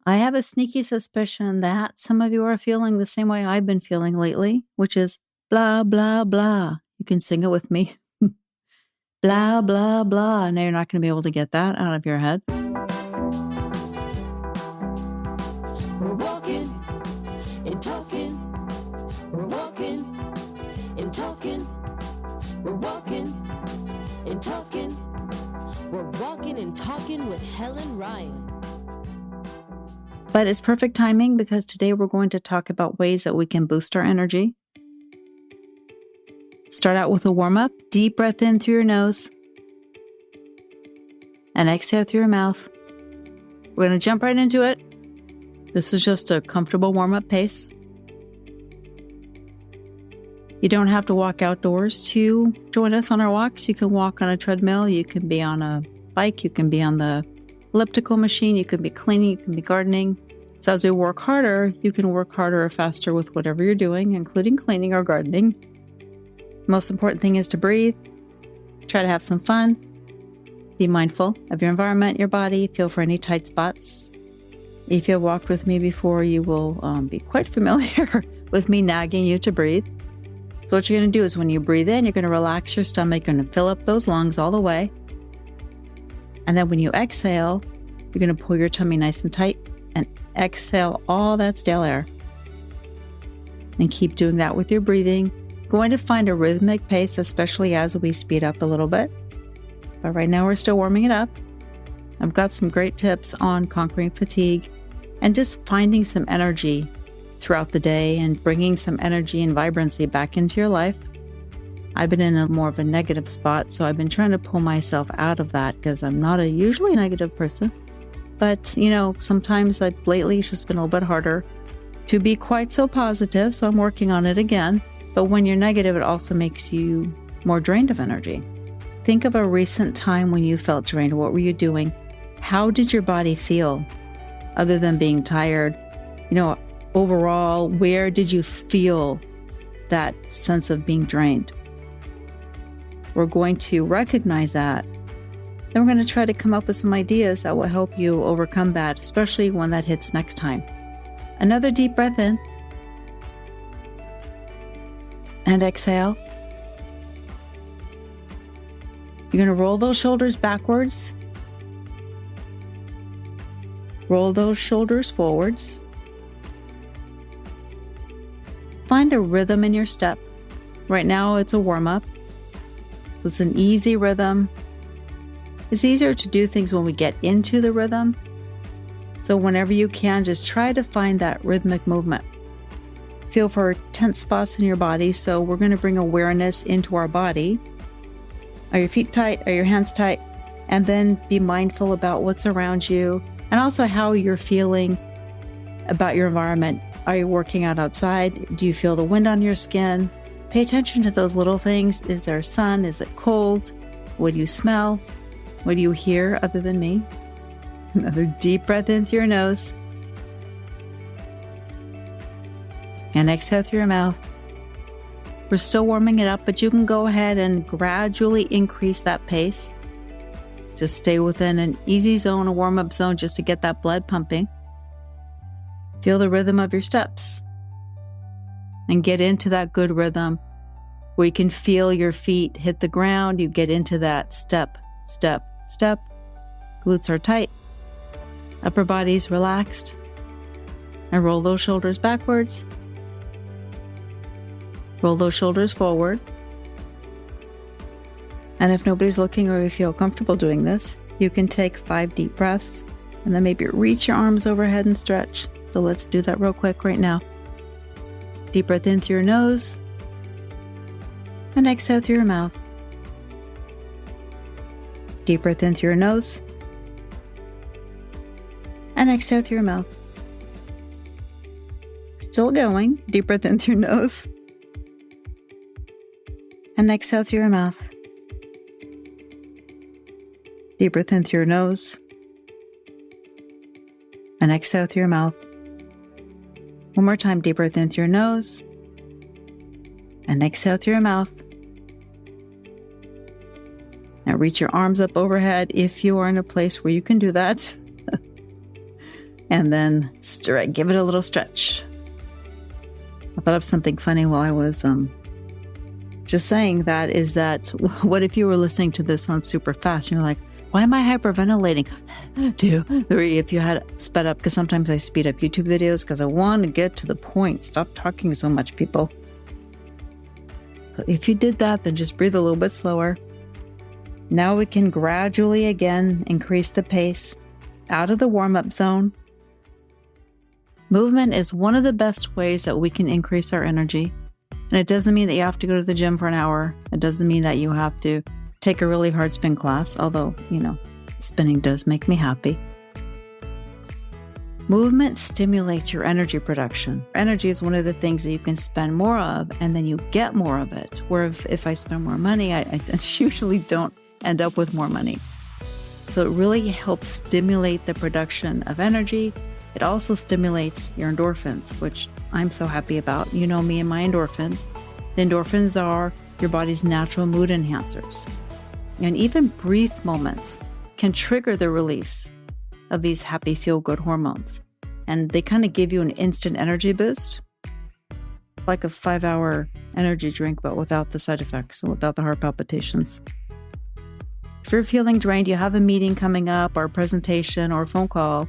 I have a sneaky suspicion that some of you are feeling the same way I've been feeling lately, which is blah, blah, blah. You can sing it with me. Blah, blah, blah. Now you're not going to be able to get that out of your head. We're walking and talking. We're walking and talking. We're walking and talking. We're walking and talking with Helen Ryan. But it's perfect timing because today we're going to talk about ways that we can boost our energy. Start out with a warm-up. Deep breath in through your nose and exhale through your mouth. We're going to jump right into it. This is just a comfortable warm-up pace. You don't have to walk outdoors to join us on our walks. You can walk on a treadmill. You can be on a bike. You can be on the elliptical machine. You can be cleaning. You can be gardening. So as we work harder, you can work harder or faster with whatever you're doing, including cleaning or gardening. Most important thing is to breathe. Try to have some fun. Be mindful of your environment, your body. Feel for any tight spots. If you've walked with me before, you will be quite familiar with me nagging you to breathe. So what you're going to do is when you breathe in, you're going to relax your stomach. You're going to fill up those lungs all the way. And then when you exhale, you're going to pull your tummy nice and tight and exhale all that stale air. And keep doing that with your breathing. Going to find a rhythmic pace, especially as we speed up a little bit. But right now we're still warming it up. I've got some great tips on conquering fatigue and just finding some energy throughout the day and bringing some energy and vibrancy back into your life. I've been in a more of a negative spot, so I've been trying to pull myself out of that because I'm not a usually negative person. But, sometimes lately it's just been a little bit harder to be quite so positive, so I'm working on it again. But when you're negative, it also makes you more drained of energy. Think of a recent time when you felt drained. What were you doing? How did your body feel other than being tired? Overall, where did you feel that sense of being drained? We're going to recognize that. Then we're going to try to come up with some ideas that will help you overcome that, especially when that hits next time. Another deep breath in. And exhale. You're going to roll those shoulders backwards. Roll those shoulders forwards. Find a rhythm in your step. Right now it's a warm-up. So it's an easy rhythm. It's easier to do things when we get into the rhythm. So whenever you can, just try to find that rhythmic movement. Feel for tense spots in your body. So we're going to bring awareness into our body. Are your feet tight? Are your hands tight? And then be mindful about what's around you and also how you're feeling about your environment. Are you working out outside? Do you feel the wind on your skin? Pay attention to those little things. Is there sun? Is it cold? What do you smell? What do you hear other than me? Another deep breath in through your nose. And exhale through your mouth. We're still warming it up, but you can go ahead and gradually increase that pace. Just stay within an easy zone, a warm-up zone, just to get that blood pumping. Feel the rhythm of your steps. And get into that good rhythm where you can feel your feet hit the ground. You get into that step, step, step. Glutes are tight. Upper body's relaxed. And roll those shoulders backwards. Roll those shoulders forward. And if nobody's looking or you feel comfortable doing this, you can take 5 deep breaths and then maybe reach your arms overhead and stretch. So let's do that real quick right now. Deep breath in through your nose and exhale through your mouth. Deep breath in through your nose and exhale through your mouth. Still going. Deep breath in through your nose and exhale through your mouth. Deep breath in through your nose and exhale through your mouth. One more time, deep breath in through your nose and exhale through your mouth. Now reach your arms up overhead if you are in a place where you can do that. and then give it a little stretch. I thought of something funny while I was just saying that is that what if you were listening to this on super fast and you're like, why am I hyperventilating? 2, 3, if you had sped up, because sometimes I speed up YouTube videos because I want to get to the point. Stop talking so much, people. But if you did that, then just breathe a little bit slower. Now we can gradually again increase the pace out of the warm-up zone. Movement is one of the best ways that we can increase our energy. And it doesn't mean that you have to go to the gym for an hour. It doesn't mean that you have to take a really hard spin class, although, spinning does make me happy. Movement stimulates your energy production. Energy is one of the things that you can spend more of, and then you get more of it. Where if I spend more money, I usually don't end up with more money. So it really helps stimulate the production of energy. It also stimulates your endorphins, which I'm so happy about. You know me and my endorphins. The endorphins are your body's natural mood enhancers. And even brief moments can trigger the release of these happy feel-good hormones. And they kind of give you an instant energy boost, like a 5-hour energy drink, but without the side effects and without the heart palpitations. If you're feeling drained, you have a meeting coming up or a presentation or a phone call,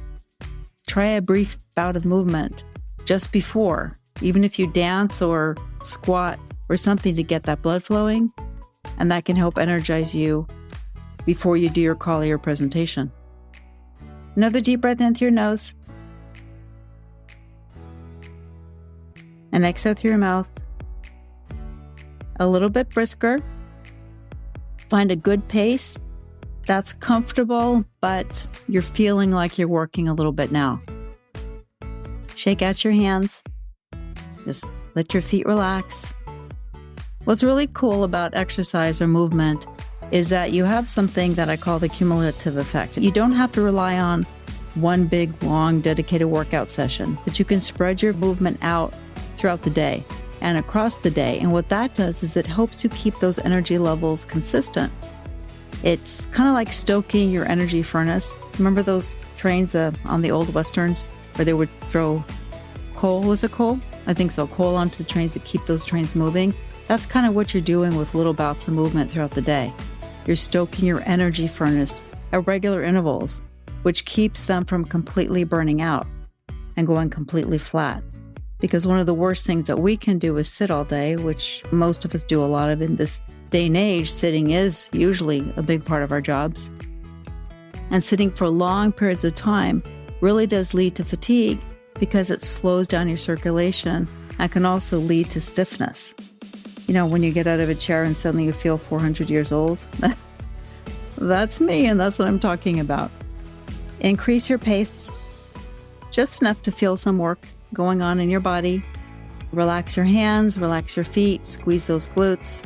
try a brief bout of movement just before, even if you dance or squat or something to get that blood flowing, and that can help energize you before you do your call or your presentation. Another deep breath in through your nose and exhale through your mouth. A little bit brisker. Find a good pace that's comfortable, but you're feeling like you're working a little bit now. Shake out your hands. Just let your feet relax. What's really cool about exercise or movement is that you have something that I call the cumulative effect. You don't have to rely on one big, long, dedicated workout session, but you can spread your movement out throughout the day and across the day. And what that does is it helps you keep those energy levels consistent. It's kind of like stoking your energy furnace. Remember those trains on the old Westerns where they would throw coal? Was it coal? I think so. Coal onto the trains to keep those trains moving. That's kind of what you're doing with little bouts of movement throughout the day. You're stoking your energy furnace at regular intervals, which keeps them from completely burning out and going completely flat. Because one of the worst things that we can do is sit all day, which most of us do a lot of in this day and age. Sitting is usually a big part of our jobs. And sitting for long periods of time really does lead to fatigue because it slows down your circulation and can also lead to stiffness. When you get out of a chair and suddenly you feel 400 years old, that's me, and that's what I'm talking about. Increase your pace just enough to feel some work going on in your body. Relax your hands, relax your feet, squeeze those glutes.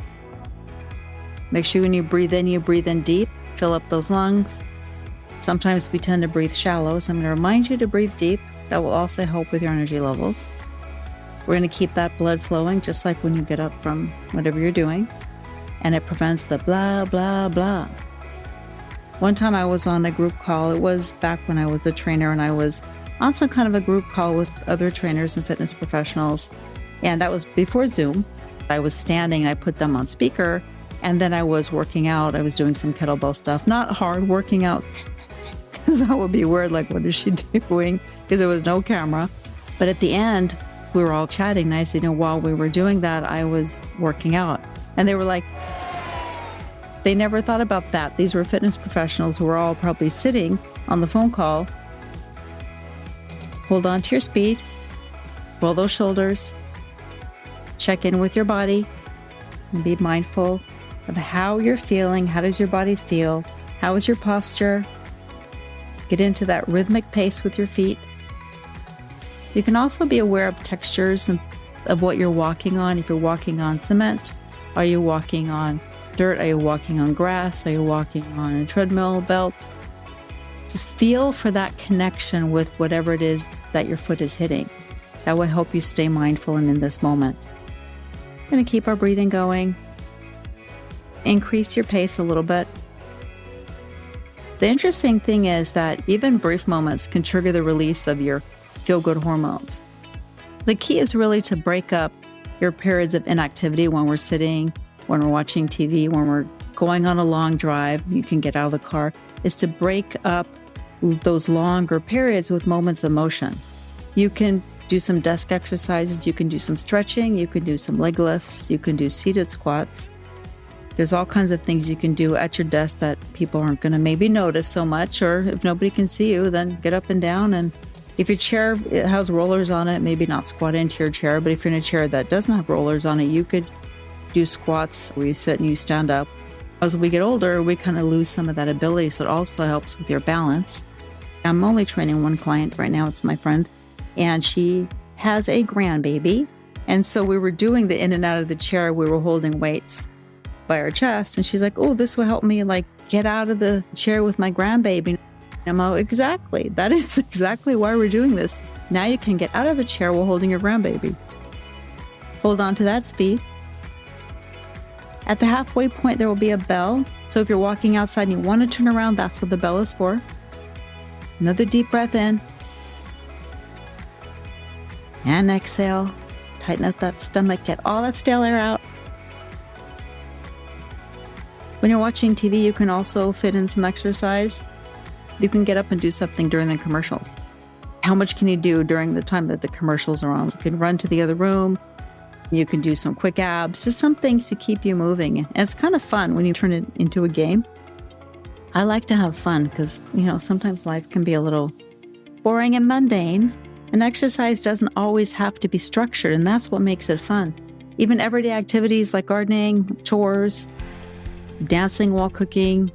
Make sure when you breathe in deep, fill up those lungs. Sometimes we tend to breathe shallow, so I'm going to remind you to breathe deep. That will also help with your energy levels. We're going to keep that blood flowing just like when you get up from whatever you're doing. And it prevents the blah, blah, blah. One time I was on a group call. It was back when I was a trainer and I was on some kind of a group call with other trainers and fitness professionals. And that was before Zoom. I was standing and I put them on speaker. And then I was working out. I was doing some kettlebell stuff, not hard working out, because that would be weird. Like, what is she doing? Because there was no camera. But at the end, we were all chatting nicely. While we were doing that, I was working out. And they were like, they never thought about that. These were fitness professionals who were all probably sitting on the phone call. Hold on to your speed. Roll those shoulders. Check in with your body. And be mindful of how you're feeling. How does your body feel? How is your posture? Get into that rhythmic pace with your feet. You can also be aware of textures and of what you're walking on. If you're walking on cement, are you walking on dirt? Are you walking on grass? Are you walking on a treadmill belt? Just feel for that connection with whatever it is that your foot is hitting. That will help you stay mindful and in this moment. We're going to keep our breathing going. Increase your pace a little bit. The interesting thing is that even brief moments can trigger the release of your feel-good hormones. The key is really to break up your periods of inactivity when we're sitting, when we're watching TV, when we're going on a long drive, you can get out of the car, is to break up those longer periods with moments of motion. You can do some desk exercises, you can do some stretching, you can do some leg lifts, you can do seated squats. There's all kinds of things you can do at your desk that people aren't going to maybe notice so much, or if nobody can see you, then get up and down. And if your chair it has rollers on it, maybe not squat into your chair, but if you're in a chair that doesn't have rollers on it, you could do squats where you sit and you stand up. As we get older, we kind of lose some of that ability, so it also helps with your balance. I'm only training one client right now, it's my friend, and she has a grandbaby. And so we were doing the in and out of the chair, we were holding weights by our chest, and she's like, oh, this will help me get out of the chair with my grandbaby. I'm like, exactly. That is exactly why we're doing this. Now you can get out of the chair while holding your grandbaby. Hold on to that speed. At the halfway point, there will be a bell. So if you're walking outside and you want to turn around, that's what the bell is for. Another deep breath in. And exhale. Tighten up that stomach. Get all that stale air out. When you're watching TV, you can also fit in some exercise. You can get up and do something during the commercials. How much can you do during the time that the commercials are on? You can run to the other room. You can do some quick abs, just some things to keep you moving. And it's kind of fun when you turn it into a game. I like to have fun because, sometimes life can be a little boring and mundane. And exercise doesn't always have to be structured, and that's what makes it fun. Even everyday activities like gardening, chores, dancing while cooking,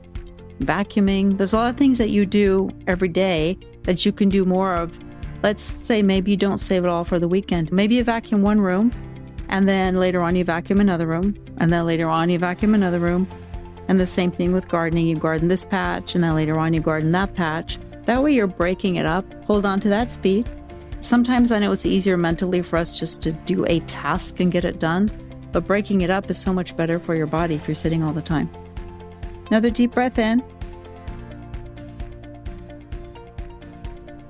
vacuuming. There's a lot of things that you do every day that you can do more of. Let's say maybe you don't save it all for the weekend. Maybe you vacuum one room, and then later on you vacuum another room, and then later on you vacuum another room. And the same thing with gardening. You garden this patch, and then later on you garden that patch. That way you're breaking it up. Hold on to that speed. Sometimes I know it's easier mentally for us just to do a task and get it done, but breaking it up is so much better for your body if you're sitting all the time. Another deep breath in.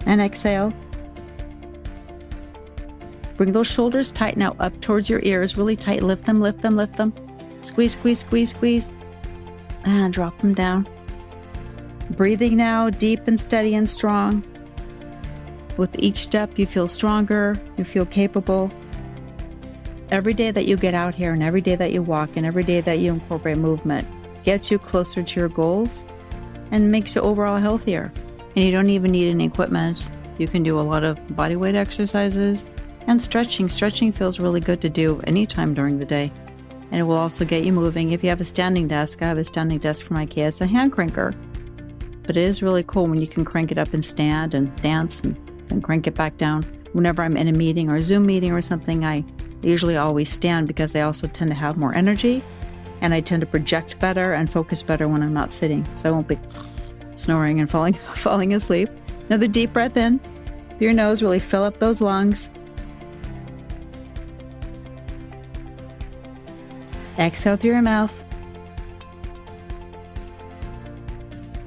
And exhale. Bring those shoulders tight now up towards your ears, really tight. Lift them, lift them, lift them. Squeeze, squeeze, squeeze, squeeze. And drop them down. Breathing now, deep and steady and strong. With each step, you feel stronger, you feel capable. Every day that you get out here and every day that you walk and every day that you incorporate movement gets you closer to your goals and makes you overall healthier. And you don't even need any equipment. You can do a lot of body weight exercises and stretching. Stretching feels really good to do anytime during the day. And it will also get you moving. If you have a standing desk, I have a standing desk for my kids, a hand cranker. But it is really cool when you can crank it up and stand and dance and crank it back down. Whenever I'm in a meeting or a Zoom meeting or something, I usually always stand because I also tend to have more energy and I tend to project better and focus better when I'm not sitting. So I won't be snoring and falling asleep. Another deep breath in through your nose, really fill up those lungs. Exhale through your mouth.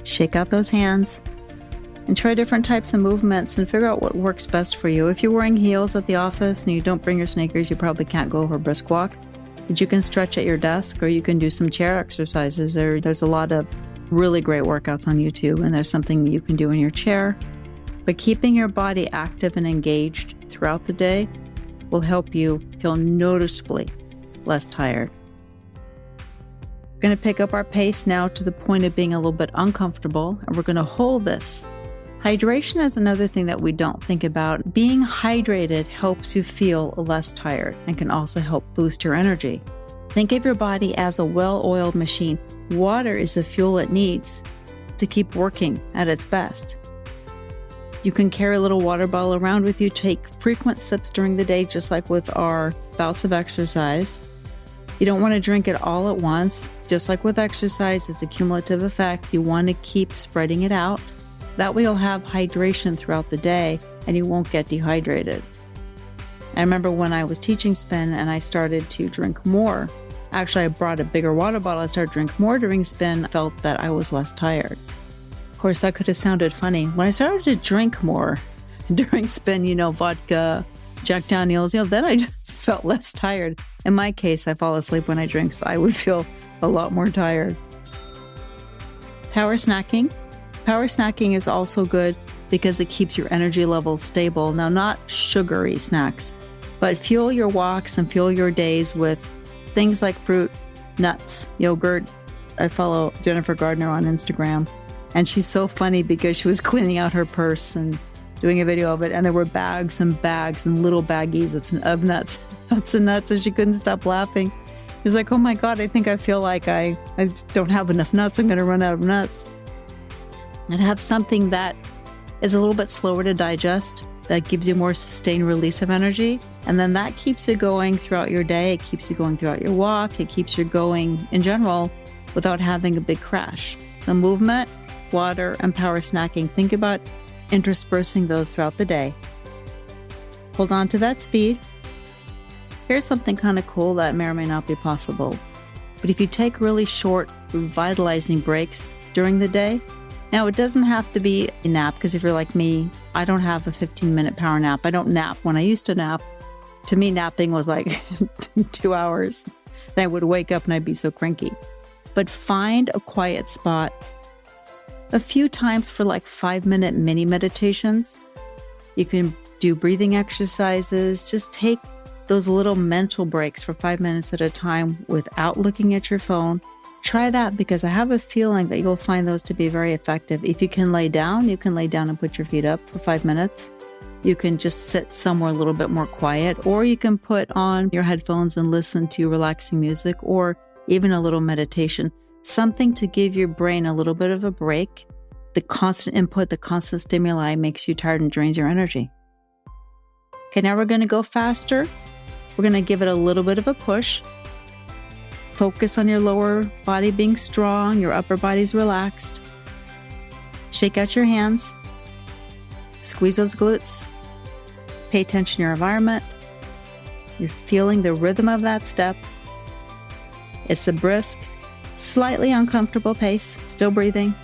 Shake out those hands. And try different types of movements and figure out what works best for you. If you're wearing heels at the office and you don't bring your sneakers, you probably can't go for a brisk walk. But you can stretch at your desk or you can do some chair exercises. There's a lot of really great workouts on YouTube, and there's something you can do in your chair. But keeping your body active and engaged throughout the day will help you feel noticeably less tired. We're going to pick up our pace now to the point of being a little bit uncomfortable, and we're going to hold this. Hydration is another thing that we don't think about. Being hydrated helps you feel less tired and can also help boost your energy. Think of your body as a well-oiled machine. Water is the fuel it needs to keep working at its best. You can carry a little water bottle around with you, take frequent sips during the day, just like with our bouts of exercise. You don't want to drink it all at once. Just like with exercise, it's a cumulative effect. You want to keep spreading it out. That way you'll have hydration throughout the day and you won't get dehydrated. I remember when I was teaching spin and I started to drink more. Actually, I brought a bigger water bottle. I started to drink more during spin. I felt that I was less tired. Of course, that could have sounded funny. When I started to drink more during spin, vodka, Jack Daniels, then I just felt less tired. In my case, I fall asleep when I drink, so I would feel a lot more tired. Power snacking. Power snacking is also good because it keeps your energy levels stable. Now, not sugary snacks, but fuel your walks and fuel your days with things like fruit, nuts, yogurt. I follow Jennifer Gardner on Instagram, and she's so funny because she was cleaning out her purse and doing a video of it, and there were bags and bags and little baggies of nuts, and she couldn't stop laughing. She's like, oh my God, I think I feel like I don't have enough nuts. I'm going to run out of nuts. And have something that is a little bit slower to digest, that gives you more sustained release of energy. And then that keeps you going throughout your day. It keeps you going throughout your walk. It keeps you going in general without having a big crash. So movement, water, and power snacking. Think about interspersing those throughout the day. Hold on to that speed. Here's something kind of cool that may or may not be possible. But if you take really short, revitalizing breaks during the day, now it doesn't have to be a nap, because if you're like me, I don't have a 15-minute power nap. I don't nap. When I used to nap, to me, napping was like 2 hours. Then I would wake up and I'd be so cranky. But find a quiet spot a few times for like 5-minute mini meditations. You can do breathing exercises. Just take those little mental breaks for 5 minutes at a time without looking at your phone. Try that, because I have a feeling that you'll find those to be very effective. If you can lay down, you can lay down and put your feet up for 5 minutes. You can just sit somewhere a little bit more quiet, or you can put on your headphones and listen to relaxing music, or even a little meditation. Something to give your brain a little bit of a break. The constant input, the constant stimuli makes you tired and drains your energy. Okay, now we're going to go faster. We're going to give it a little bit of a push. Focus on your lower body being strong, your upper body's relaxed. Shake out your hands. Squeeze those glutes. Pay attention to your environment. You're feeling the rhythm of that step. It's a brisk, slightly uncomfortable pace. Still breathing.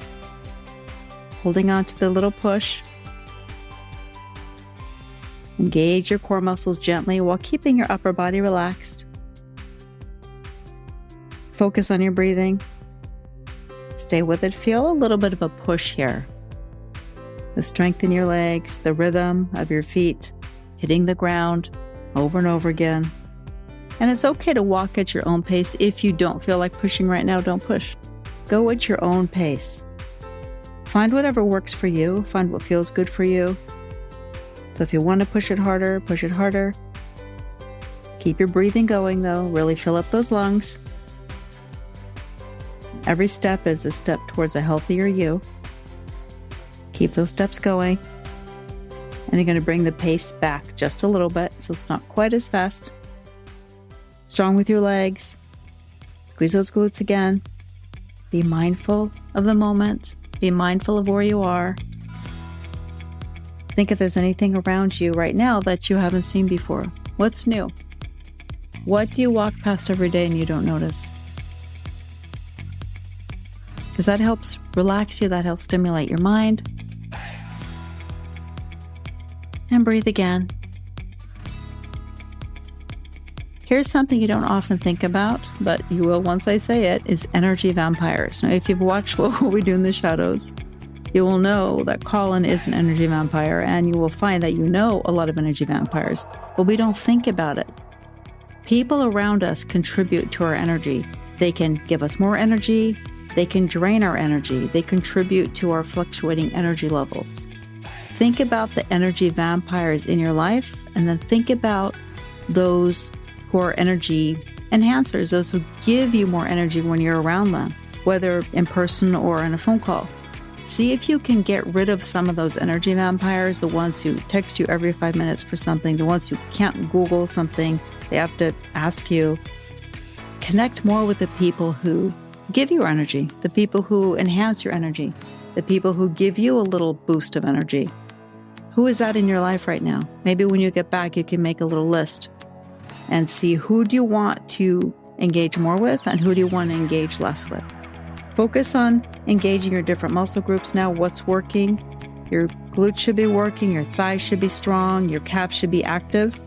Holding on to the little push. Engage your core muscles gently while keeping your upper body relaxed. Focus on your breathing. Stay with it. Feel a little bit of a push here. The strength in your legs, the rhythm of your feet hitting the ground over and over again. And it's okay to walk at your own pace. If you don't feel like pushing right now, don't push. Go at your own pace. Find whatever works for you. Find what feels good for you. So if you want to push it harder, push it harder. Keep your breathing going though. Really fill up those lungs. Every step is a step towards a healthier you. Keep those steps going. And you're going to bring the pace back just a little bit, so it's not quite as fast. Strong with your legs. Squeeze those glutes again. Be mindful of the moment. Be mindful of where you are. Think if there's anything around you right now that you haven't seen before. What's new? What do you walk past every day and you don't notice? Because that helps relax you, that helps stimulate your mind. And breathe again. Here's something you don't often think about, but you will once I say it, is energy vampires. Now, if you've watched What We Do in the Shadows, you will know that Colin is an energy vampire, and you will find that you know a lot of energy vampires, but we don't think about it. People around us contribute to our energy. They can give us more energy. They can drain our energy. They contribute to our fluctuating energy levels. Think about the energy vampires in your life, and then think about those who are energy enhancers, those who give you more energy when you're around them, whether in person or in a phone call. See if you can get rid of some of those energy vampires, the ones who text you every 5 minutes for something, the ones who can't Google something, they have to ask you. Connect more with the people who give you energy, the people who enhance your energy, the people who give you a little boost of energy. Who is that in your life right now? Maybe when you get back, you can make a little list and see who do you want to engage more with and who do you want to engage less with. Focus on engaging your different muscle groups now. What's working? Your glutes should be working. Your thighs should be strong. Your calves should be active.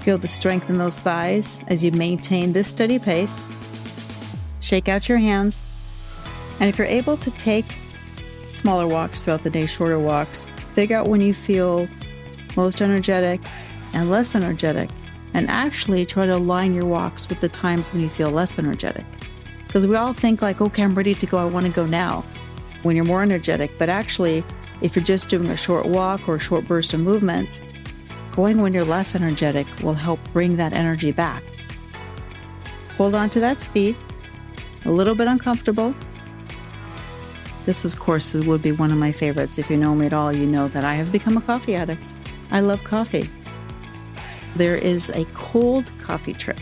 Feel the strength in those thighs as you maintain this steady pace. Shake out your hands. And if you're able to take smaller walks throughout the day, shorter walks, figure out when you feel most energetic and less energetic, and actually try to align your walks with the times when you feel less energetic. Because we all think like, okay, I'm ready to go. I want to go now when you're more energetic. But actually, if you're just doing a short walk or a short burst of movement, going when you're less energetic will help bring that energy back. Hold on to that speed. A little bit uncomfortable. This, of course, would be one of my favorites. If you know me at all, you know that I have become a coffee addict. I love coffee. There is a cold coffee trick.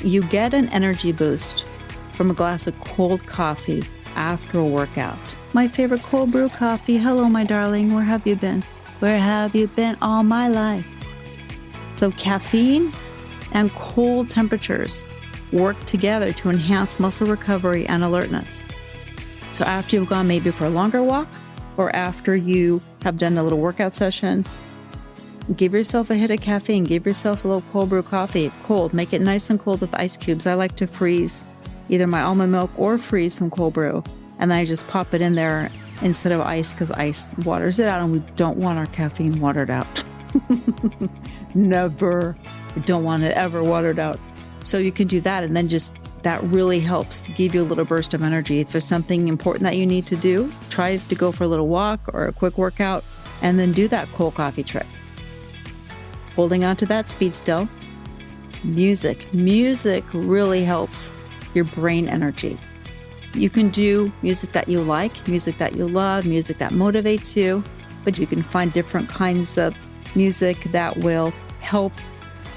You get an energy boost from a glass of cold coffee after a workout. My favorite cold brew coffee. Hello, my darling. Where have you been? Where have you been all my life? So caffeine and cold temperatures work together to enhance muscle recovery and alertness. So after you've gone maybe for a longer walk or after you have done a little workout session, give yourself a hit of caffeine. Give yourself a little cold brew coffee. Cold. Make it nice and cold with ice cubes. I like to freeze either my almond milk or freeze some cold brew. And then I just pop it in there instead of ice because ice waters it out and we don't want our caffeine watered out. Never. We don't want it ever watered out. So you can do that and then just that really helps to give you a little burst of energy. If there's something important that you need to do, try to go for a little walk or a quick workout and then do that cold coffee trick. Holding on to that speed still. Music. Music really helps your brain energy. You can do music that you like, music that you love, music that motivates you, but you can find different kinds of music that will help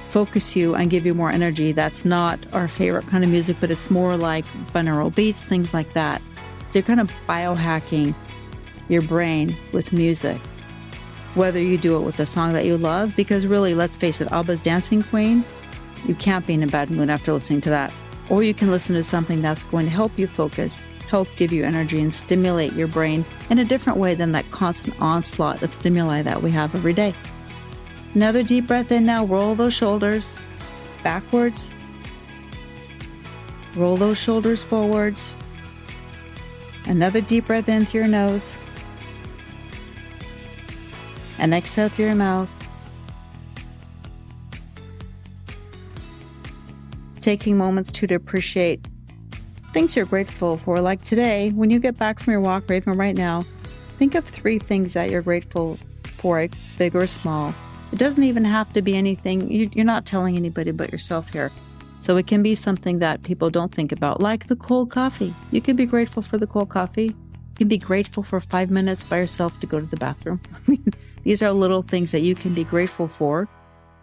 focus you and give you more energy. That's not our favorite kind of music, but it's more like binaural beats, things like that. So you're kind of biohacking your brain with music, whether you do it with a song that you love, because really, let's face it, ABBA's Dancing Queen, you can't be in a bad mood after listening to that. Or you can listen to something that's going to help you focus, help give you energy and stimulate your brain in a different way than that constant onslaught of stimuli that we have every day. Another deep breath in now. Roll those shoulders backwards. Roll those shoulders forwards. Another deep breath in through your nose. And exhale through your mouth. Taking moments to appreciate things you're grateful for. Like today, when you get back from your walk, or even right now, think of 3 things that you're grateful for, big or small. It doesn't even have to be anything. You're not telling anybody but yourself here. So it can be something that people don't think about, like the cold coffee. You can be grateful for the cold coffee. You can be grateful for 5 minutes by yourself to go to the bathroom. These are little things that you can be grateful for,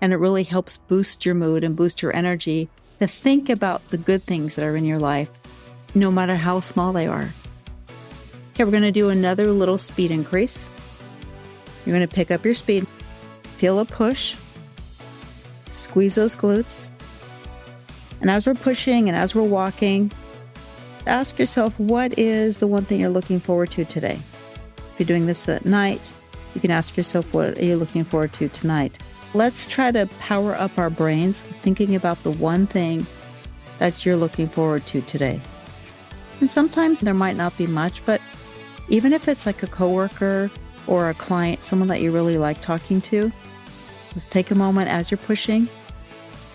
and it really helps boost your mood and boost your energy to think about the good things that are in your life, no matter how small they are. Okay, we're going to do another little speed increase. You're going to pick up your speed. Feel a push. Squeeze those glutes. And as we're pushing and as we're walking, ask yourself, what is the one thing you're looking forward to today? If you're doing this at night, you can ask yourself, what are you looking forward to tonight? Let's try to power up our brains with thinking about the one thing that you're looking forward to today. And sometimes there might not be much, but even if it's like a coworker or a client, someone that you really like talking to, just take a moment as you're pushing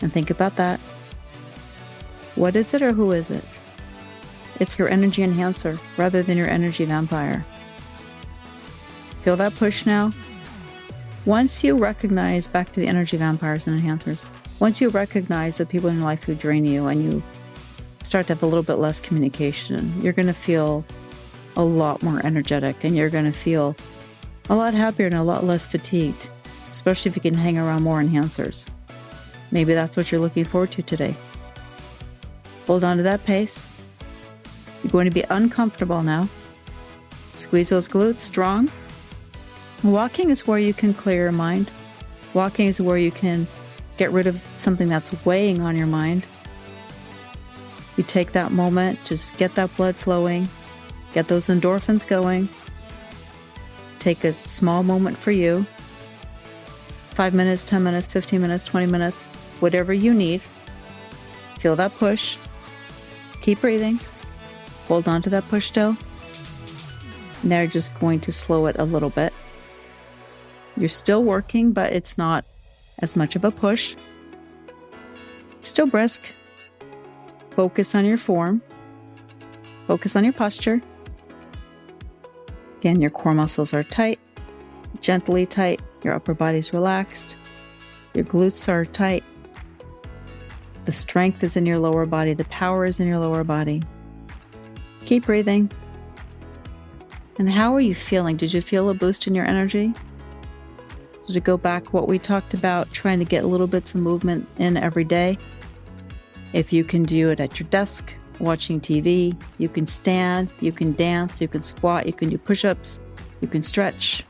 and think about that. What is it or who is it? It's your energy enhancer rather than your energy vampire. Feel that push now. Once you recognize, back to the energy vampires and enhancers, once you recognize the people in your life who drain you and you start to have a little bit less communication, you're going to feel a lot more energetic and you're going to feel a lot happier and a lot less fatigued, especially if you can hang around more enhancers. Maybe that's what you're looking forward to today. Hold on to that pace. You're going to be uncomfortable now. Squeeze those glutes strong. Walking is where you can clear your mind. Walking is where you can get rid of something that's weighing on your mind. You take that moment, just get that blood flowing, get those endorphins going. Take a small moment for you. 5 minutes, 10 minutes, 15 minutes, 20 minutes, whatever you need. Feel that push. Keep breathing. Hold on to that push still. Now you're just going to slow it a little bit. You're still working, but it's not as much of a push. Still brisk. Focus on your form. Focus on your posture. Again, your core muscles are tight, gently tight. Your upper body's relaxed. Your glutes are tight. The strength is in your lower body. The power is in your lower body. Keep breathing. And how are you feeling? Did you feel a boost in your energy? Did you go back what we talked about, trying to get little bits of movement in every day? If you can do it at your desk, watching TV, you can stand, you can dance, you can squat, you can do push-ups, you can stretch.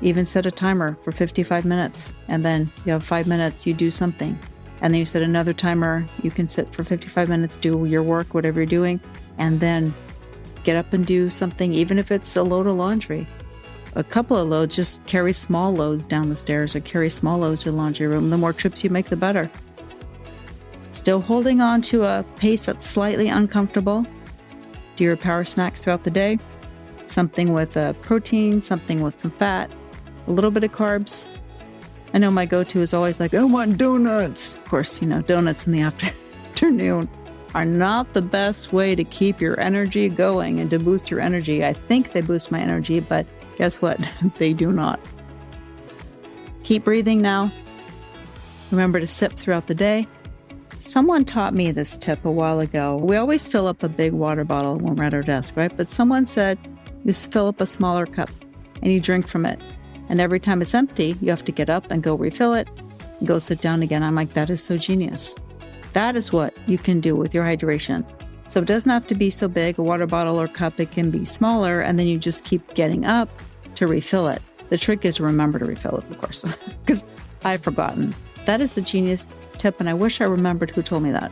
Even set a timer for 55 minutes, and then you have 5 minutes, you do something. And then you set another timer, you can sit for 55 minutes, do your work, whatever you're doing, and then get up and do something, even if it's a load of laundry. A couple of loads, just carry small loads down the stairs or carry small loads to the laundry room. The more trips you make, the better. Still holding on to a pace that's slightly uncomfortable. Do your power snacks throughout the day. Something with protein, something with some fat, a little bit of carbs. I know my go-to is always like, I want donuts. Of course, donuts in the afternoon are not the best way to keep your energy going and to boost your energy. I think they boost my energy, but guess what? They do not. Keep breathing now. Remember to sip throughout the day. Someone taught me this tip a while ago. We always fill up a big water bottle when we're at our desk, right? But someone said you fill up a smaller cup and you drink from it. And every time it's empty, you have to get up and go refill it and go sit down again. I'm like, that is so genius. That is what you can do with your hydration. So it doesn't have to be so big, a water bottle or cup. It can be smaller, and then you just keep getting up to refill it. The trick is remember to refill it, of course, because I've forgotten. That is a genius tip, and I wish I remembered who told me that.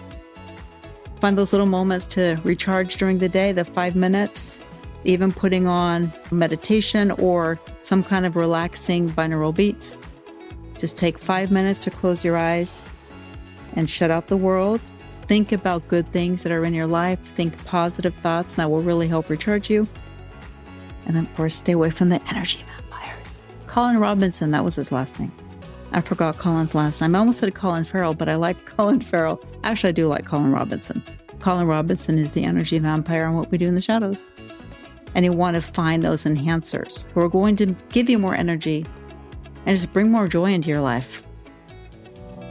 Find those little moments to recharge during the day, the 5 minutes, even putting on meditation or some kind of relaxing binaural beats. Just take 5 minutes to close your eyes and shut out the world. Think about good things that are in your life. Think positive thoughts, and that will really help recharge you. And of course, stay away from the energy vampires. Colin Robinson, that was his last name. I forgot Colin's last name. I almost said Colin Farrell, but I like Colin Farrell. Actually, I do like Colin Robinson. Colin Robinson is the energy vampire on What We Do in the Shadows. And you want to find those enhancers who are going to give you more energy and just bring more joy into your life.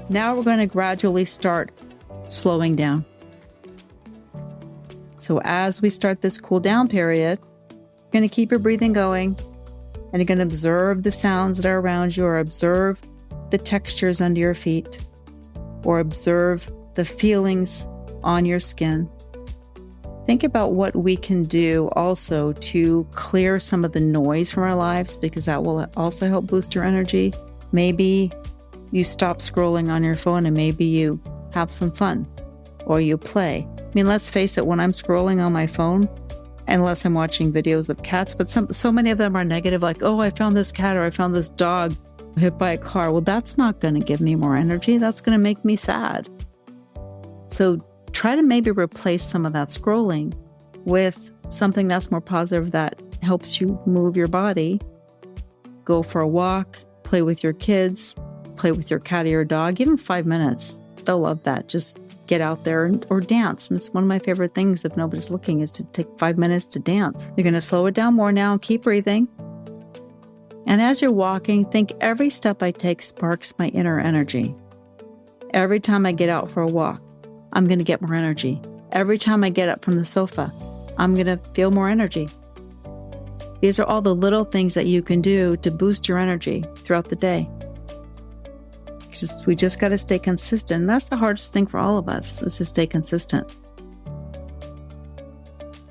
Now we're going to gradually start slowing down. So as we start this cool down period, you're going to keep your breathing going, and you're going to observe the sounds that are around you, or observe the textures under your feet, or observe the feelings on your skin. Think about what we can do also to clear some of the noise from our lives, because that will also help boost your energy. Maybe you stop scrolling on your phone and maybe you have some fun or you play. I mean, let's face it, when I'm scrolling on my phone, unless I'm watching videos of cats, but so many of them are negative, like, oh, I found this cat or I found this dog hit by a car. Well, that's not going to give me more energy. That's going to make me sad. So try to maybe replace some of that scrolling with something that's more positive, that helps you move your body. Go for a walk, play with your kids, play with your cat or your dog, even 5 minutes. They'll love that. Just get out there or dance. And it's one of my favorite things, if nobody's looking, is to take 5 minutes to dance. You're going to slow it down more now and keep breathing. And as you're walking, think every step I take sparks my inner energy. Every time I get out for a walk, I'm going to get more energy. Every time I get up from the sofa, I'm going to feel more energy. These are all the little things that you can do to boost your energy throughout the day. We just got to stay consistent. And that's the hardest thing for all of us, is to stay consistent.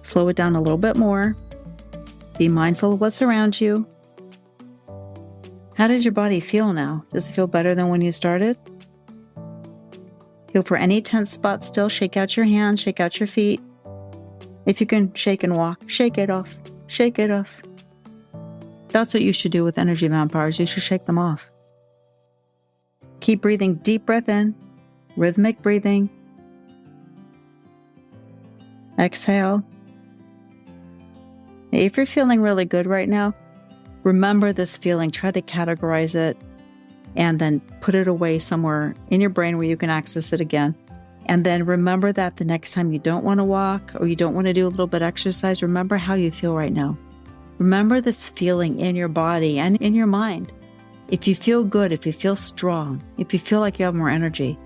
Slow it down a little bit more. Be mindful of what's around you. How does your body feel now? Does it feel better than when you started? Feel for any tense spots still. Shake out your hands, shake out your feet. If you can shake and walk, shake it off. Shake it off. That's what you should do with energy vampires. You should shake them off. Keep breathing. Deep breath in. Rhythmic breathing. Exhale. If you're feeling really good right now, remember this feeling. Try to categorize it and then put it away somewhere in your brain where you can access it again. And then remember that the next time you don't want to walk or you don't want to do a little bit of exercise, remember how you feel right now. Remember this feeling in your body and in your mind. If you feel good, if you feel strong, if you feel like you have more energy,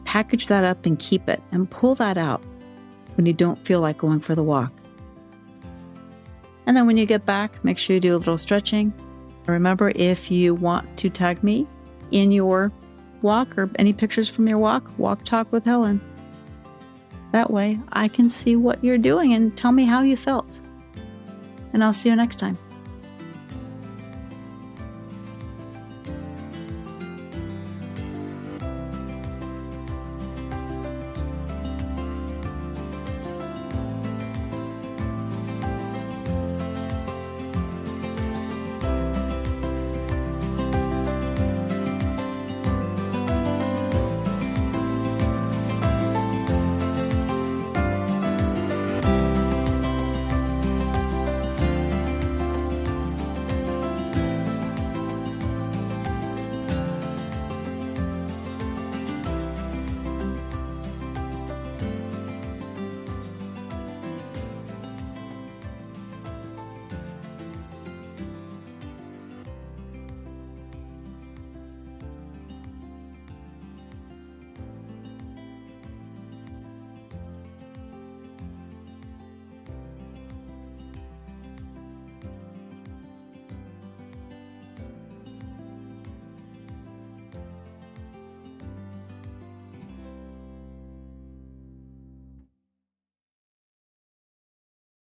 package that up and keep it and pull that out when you don't feel like going for the walk. And then when you get back, make sure you do a little stretching. Remember, if you want to tag me in your walk or any pictures from your walk talk with Helen. That way I can see what you're doing and tell me how you felt. And I'll see you next time.